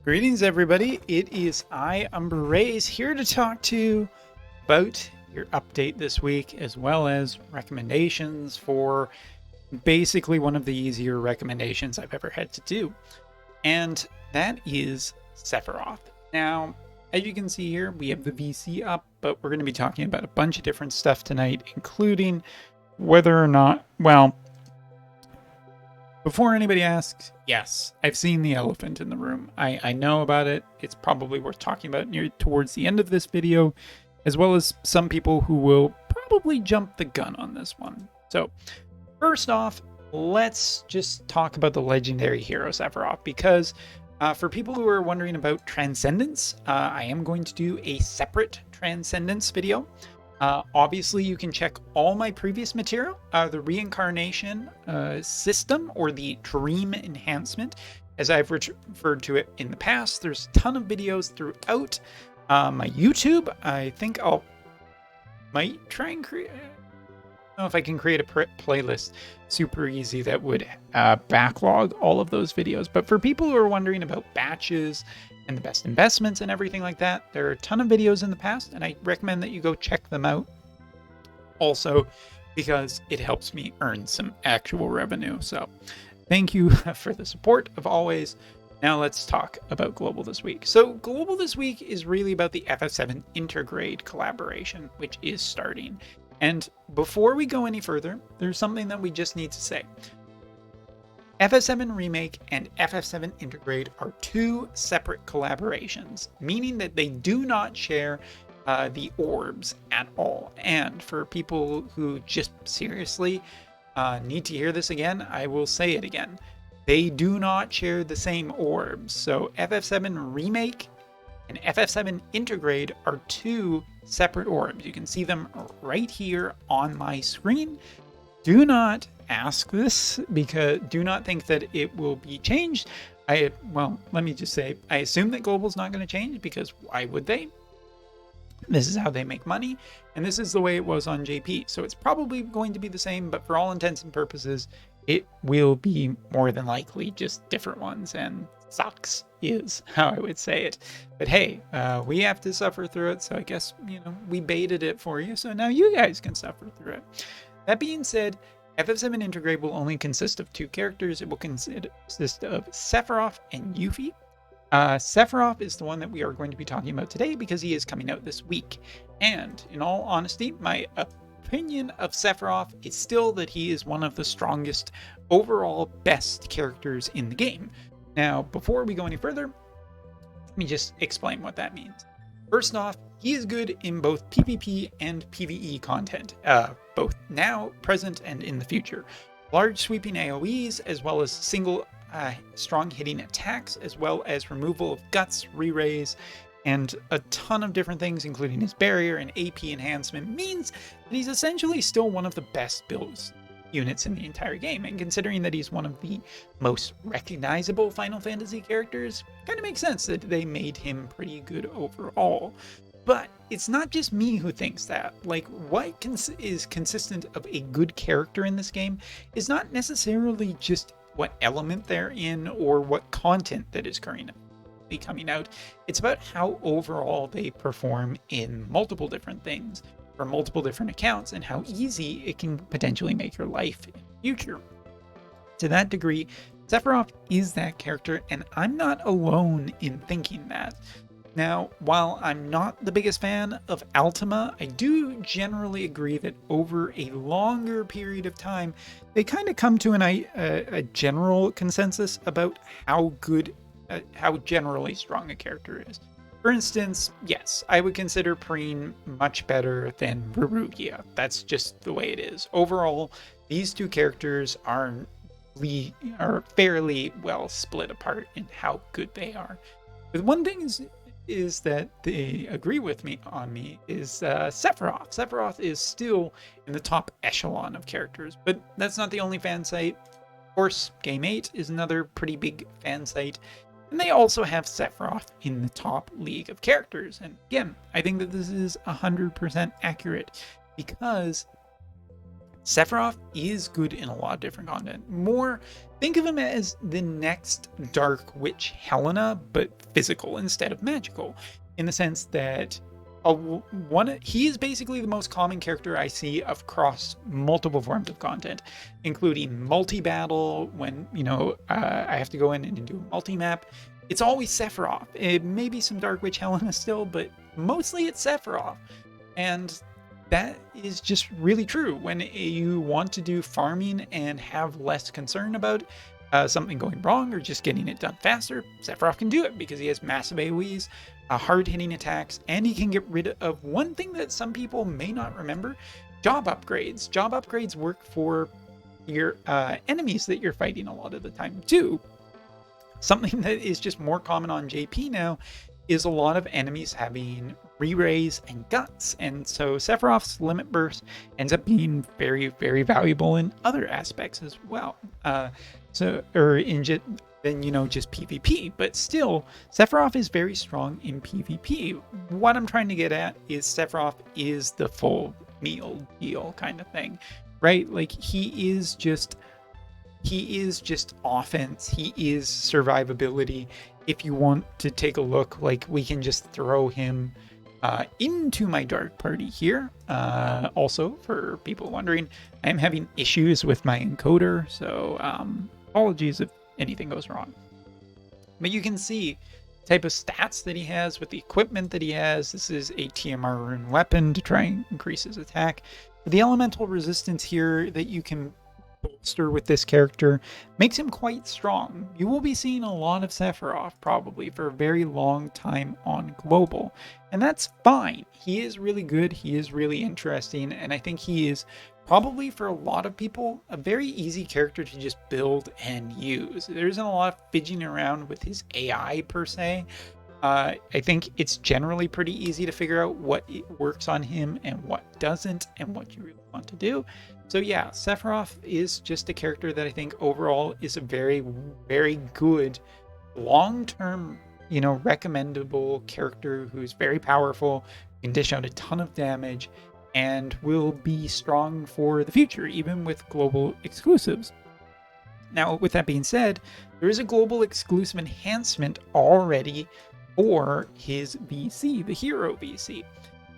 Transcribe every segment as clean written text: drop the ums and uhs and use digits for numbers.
Greetings, everybody. It is I, Umbraze, here to talk to you about your update this week, as well as recommendations for basically one of the easier recommendations I've ever had to do. And that is Sephiroth. Now, as you can see here, we have the VC up, but we're going to be talking about a bunch of different stuff tonight, including whether or not, well, before anybody asks, yes, I've seen the elephant in the room. I know about it. It's probably worth talking about towards the end of this video, as well as some people who will probably jump the gun on this one. So, first off, let's just talk about the legendary hero Sephiroth, because for people who are wondering about Transcendence, I am going to do a separate Transcendence video. Obviously, you can check all my previous material, the reincarnation system, or the dream enhancement, as I've referred to it in the past. There's a ton of videos throughout my YouTube. I think might try and create, I don't know if I can create a playlist super easy that would backlog all of those videos. But for people who are wondering about batches and the best investments and everything like that, there are a ton of videos in the past, and I recommend that you go check them out. Also, because it helps me earn some actual revenue. So thank you for the support of always. Now let's talk about Global this week. So Global this week is really about the FF7 Intergrade collaboration, which is starting. And before we go any further, there's something that we just need to say. FF7 Remake and FF7 Intergrade are two separate collaborations, meaning that they do not share the orbs at all. And for people who just seriously need to hear this again, I will say it again. They do not share the same orbs. So FF7 Remake and FF7 Intergrade are two separate orbs. You can see them right here on my screen. Do not ask this, because do not think that it will be changed. Well, let me just say, I assume that Global's not going to change, because why would they? This is how they make money, and this is the way it was on JP. So it's probably going to be the same, but for all intents and purposes, it will be more than likely just different ones, and sucks is how I would say it. But hey, we have to suffer through it, so I guess, we baited it for you, so now you guys can suffer through it. That being said, FF7 Intergrade will only consist of two characters. It will consist of Sephiroth and Yuffie. Sephiroth is the one that we are going to be talking about today, because he is coming out this week. And in all honesty, my opinion of Sephiroth is still that he is one of the strongest, overall best characters in the game. Now, before we go any further, let me just explain what that means. First off, he is good in both PvP and PvE content, both now, present, and in the future. Large sweeping AoEs, as well as single strong hitting attacks, as well as removal of guts, re-raise, and a ton of different things, including his barrier and AP enhancement, means that he's essentially still one of the best builds units in the entire game. And considering that he's one of the most recognizable Final Fantasy characters, kind of makes sense that they made him pretty good overall. But it's not just me who thinks that. Like, what is consistent of a good character in this game is not necessarily just what element they're in or what content that is currently coming out. It's about how overall they perform in multiple different things for multiple different accounts, and how easy it can potentially make your life in the future. To that degree, Sephiroth is that character, and I'm not alone in thinking that. Now, while I'm not the biggest fan of Ultima, I do generally agree that over a longer period of time, they kind of come to a general consensus about how good, how generally strong a character is. For instance, yes, I would consider Preen much better than Rurugia. That's just the way it is. Overall, these two characters are fairly well split apart in how good they are. But one thing is that they agree with me is Sephiroth. Sephiroth is still in the top echelon of characters, but that's not the only fan site. Of course, Game 8 is another pretty big fan site. And they also have Sephiroth in the top league of characters. And again, I think that this is 100% accurate, because Sephiroth is good in a lot of different content. More, think of him as the next Dark Witch Helena, but physical instead of magical, in the sense that he is basically the most common character I see across multiple forms of content, including multi-battle. When I have to go in and do a multi-map, it's always Sephiroth. It may be some Dark Witch Helena still, but mostly it's Sephiroth. And that is just really true. When you want to do farming and have less concern about something going wrong or just getting it done faster, Sephiroth can do it because he has massive AoEs, hard-hitting attacks, and he can get rid of one thing that some people may not remember: job upgrades. Job upgrades work for your enemies that you're fighting a lot of the time too. Something that is just more common on JP now is a lot of enemies having re-raise and guts, and so Sephiroth's limit burst ends up being very, very valuable in other aspects as well. Just PvP, but still, Sephiroth is very strong in PvP. What I'm trying to get at is Sephiroth is the full meal deal kind of thing, right? Like he is just offense. He is survivability. If you want to take a look, like we can just throw him into my dark party here. Also, for people wondering, I am having issues with my encoder, so apologies if anything goes wrong. But you can see the type of stats that he has with the equipment that he has. This is a TMR rune weapon to try and increase his attack. The elemental resistance here that you can bolster with this character makes him quite strong. You will be seeing a lot of Sephiroth probably for a very long time on global, and that's fine. He is really good, he is really interesting, and I think he is probably, for a lot of people, a very easy character to just build and use. There isn't a lot of fidgeting around with his AI per se. I think it's generally pretty easy to figure out what works on him and what doesn't, and what you really want to do. So yeah, Sephiroth is just a character that I think overall is a very, very good long-term, recommendable character who's very powerful, can dish out a ton of damage, and will be strong for the future, even with global exclusives. Now, with that being said, there is a global exclusive enhancement already for his VC, the Hero VC.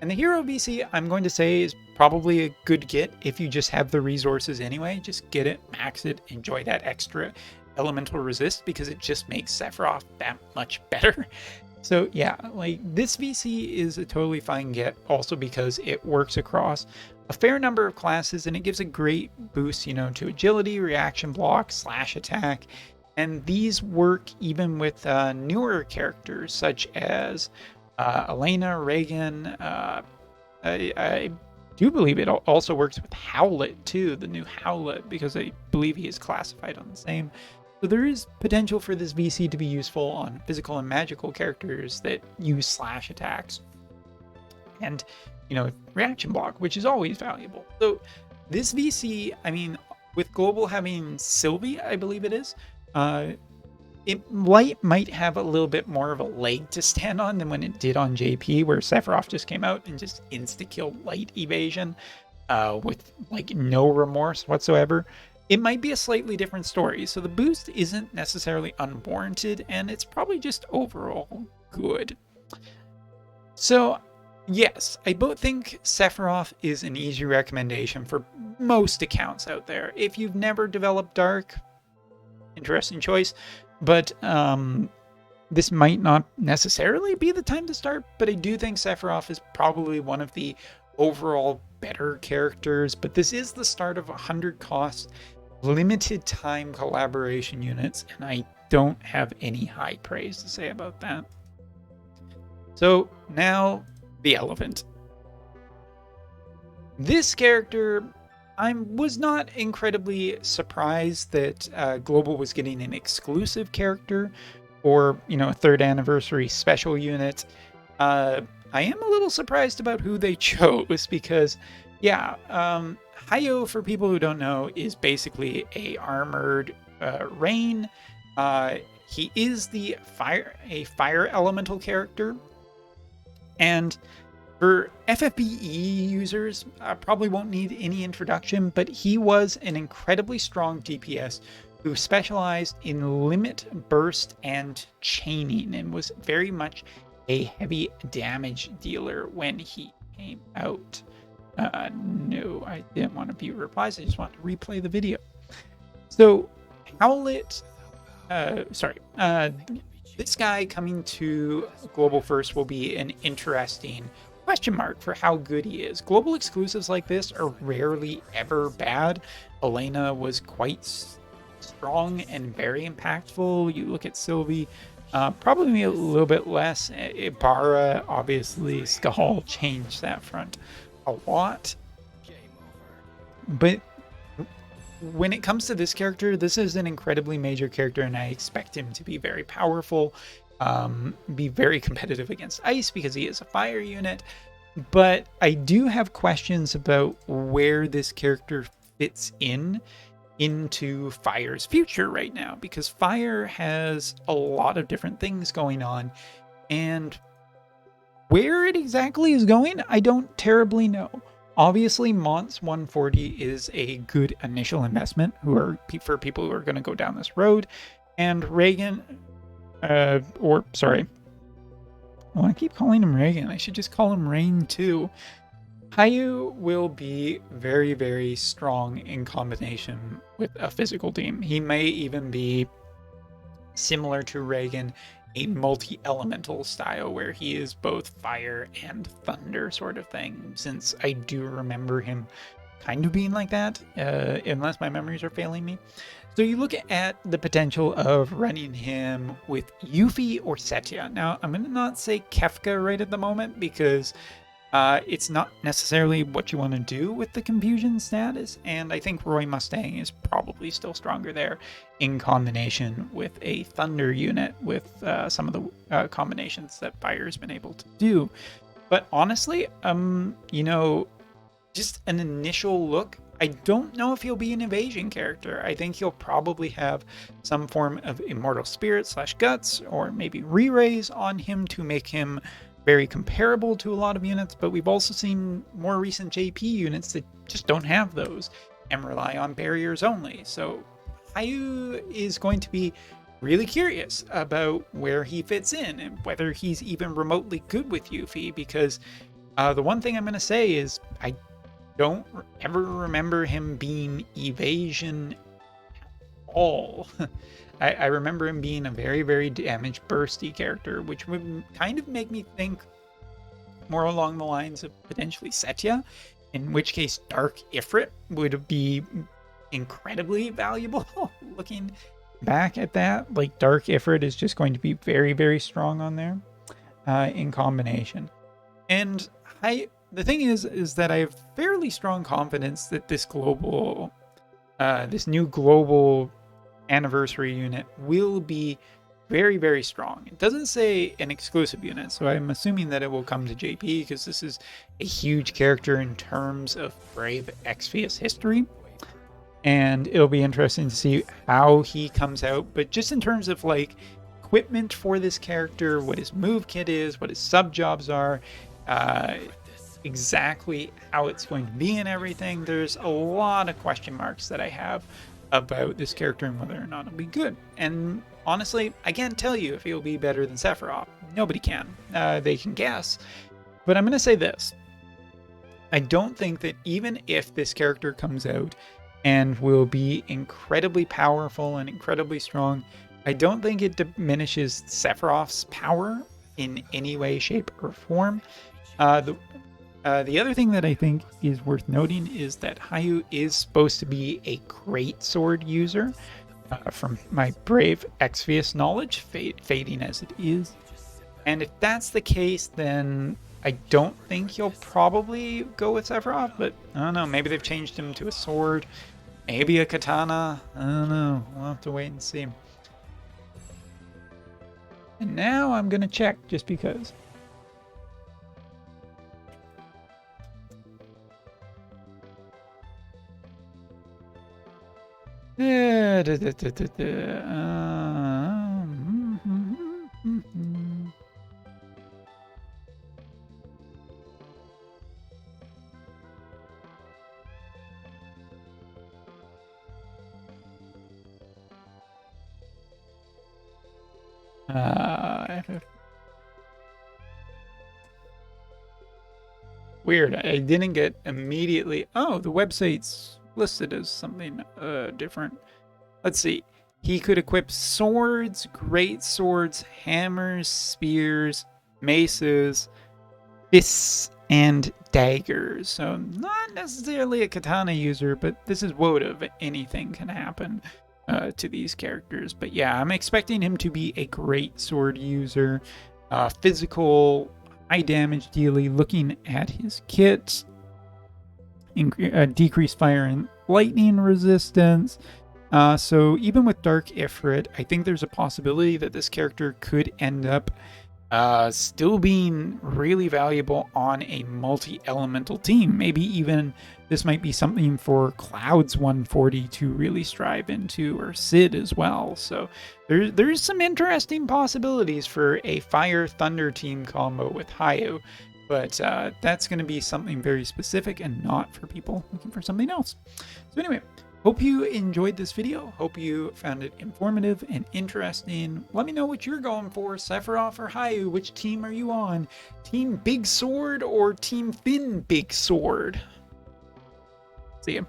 And the Hero VC, I'm going to say, is probably a good get if you just have the resources anyway. Just get it, max it, enjoy that extra elemental resist, because it just makes Sephiroth that much better. So yeah, like this VC is a totally fine get, also because it works across a fair number of classes and it gives a great boost, to agility, reaction block, slash attack. And these work even with newer characters such as Elena, Reagan. I do believe it also works with Howlet too, the new Howlet, because I believe he is classified on the same. So there is potential for this VC to be useful on physical and magical characters that use slash attacks. And, reaction block, which is always valuable. So this VC, with global having Sylvie, I believe it is, it might have a little bit more of a leg to stand on than when it did on JP, where Sephiroth just came out and just insta-killed light evasion with no remorse whatsoever. It might be a slightly different story, so the boost isn't necessarily unwarranted, and it's probably just overall good. So yes, I both think Sephiroth is an easy recommendation for most accounts out there. If you've never developed Dark, interesting choice, but this might not necessarily be the time to start, but I do think Sephiroth is probably one of the overall better characters. But this is the start of 100 cost, limited time collaboration units, and I don't have any high praise to say about that. So now, the elephant. This character, I was not incredibly surprised that Global was getting an exclusive character or, a 3rd anniversary special unit. I am a little surprised about who they chose because, yeah, Hyoh, for people who don't know, is basically a armored Rain. He is a fire elemental character, and For FFBE users, probably won't need any introduction, but he was an incredibly strong DPS who specialized in limit, burst, and chaining, and was very much a heavy damage dealer when he came out. No, I didn't want to view replies, I just want to replay the video. So, Howlet, this guy coming to Global First will be an interesting question mark for how good he is. Global exclusives like this are rarely ever bad. Elena was quite strong and very impactful. You look at Sylvie, probably a little bit less. Ibarra, obviously, Skull changed that front a lot. But when it comes to this character, this is an incredibly major character, and I expect him to be very powerful, be very competitive against Ice because he is a fire unit. But I do have questions about where this character fits into Fire's future right now, because Fire has a lot of different things going on, and where it exactly is going, I don't terribly know. Obviously, Mont's 140 is a good initial investment for people who are going to go down this road. And Reagan, I keep calling him Reagan. I should just call him Rain too. Hyoh will be very, very strong in combination with a physical team. He may even be similar to Reagan, a multi-elemental style where he is both fire and thunder sort of thing, since I do remember him kind of being like that, unless my memories are failing me. So you look at the potential of running him with Yuffie or Setya. Now, I'm going to not say Kefka right at the moment, because it's not necessarily what you want to do with the confusion status, and I think Roy Mustang is probably still stronger there in combination with a Thunder unit with some of the combinations that Fire's been able to do. But honestly, just an initial look, I don't know if he'll be an evasion character. I think he'll probably have some form of Immortal Spirit / Guts, or maybe re-raise on him to make him very comparable to a lot of units, but we've also seen more recent JP units that just don't have those and rely on barriers only. So Hyoh is going to be really curious about where he fits in and whether he's even remotely good with Yuffie, because the one thing I'm going to say is I don't ever remember him being evasion at all. I remember him being a very, very damage bursty character, which would kind of make me think more along the lines of potentially Setya, in which case Dark Ifrit would be incredibly valuable. Looking back at that, like Dark Ifrit is just going to be very, very strong on there in combination. And the thing is that I have fairly strong confidence that this new global anniversary unit will be very, very strong. It doesn't say an exclusive unit, so I'm assuming that it will come to JP, because this is a huge character in terms of Brave Exvius history, and it'll be interesting to see how he comes out. But just in terms of like equipment for this character, what his move kit is, what his sub jobs are, exactly how it's going to be and everything, there's a lot of question marks that I have about this character and whether or not it'll be good. And honestly, I can't tell you if he'll be better than Sephiroth. Nobody can. They can guess. But I'm going to say this. I don't think that even if this character comes out and will be incredibly powerful and incredibly strong, I don't think it diminishes Sephiroth's power in any way, shape, or form. The other thing that I think is worth noting is that Hyoh is supposed to be a great sword user, from my Brave Exvius knowledge, fading as it is. And if that's the case, then I don't think he'll probably go with Sephiroth, but I don't know, maybe they've changed him to a sword, maybe a katana, I don't know, we'll have to wait and see. And now I'm gonna check just because. Weird. I didn't get immediately. Oh, the website's listed as something different. Let's see. He could equip swords, great swords, hammers, spears, maces, fists, and daggers. So not necessarily a katana user, but this is Wotv. Anything can happen to these characters. But yeah, I'm expecting him to be a great sword user, physical, high damage dealy. Looking at his kit, decreased fire and lightning resistance. So even with Dark Ifrit, I think there's a possibility that this character could end up still being really valuable on a multi-elemental team. Maybe even this might be something for Cloud's 140 to really strive into, or Sid as well. So there's some interesting possibilities for a Fire Thunder team combo with Hyoh. But that's going to be something very specific and not for people looking for something else. So anyway, hope you enjoyed this video. Hope you found it informative and interesting. Let me know what you're going for, Sephiroth or Hyoh. Which team are you on? Team Big Sword or Team Thin Big Sword? See ya.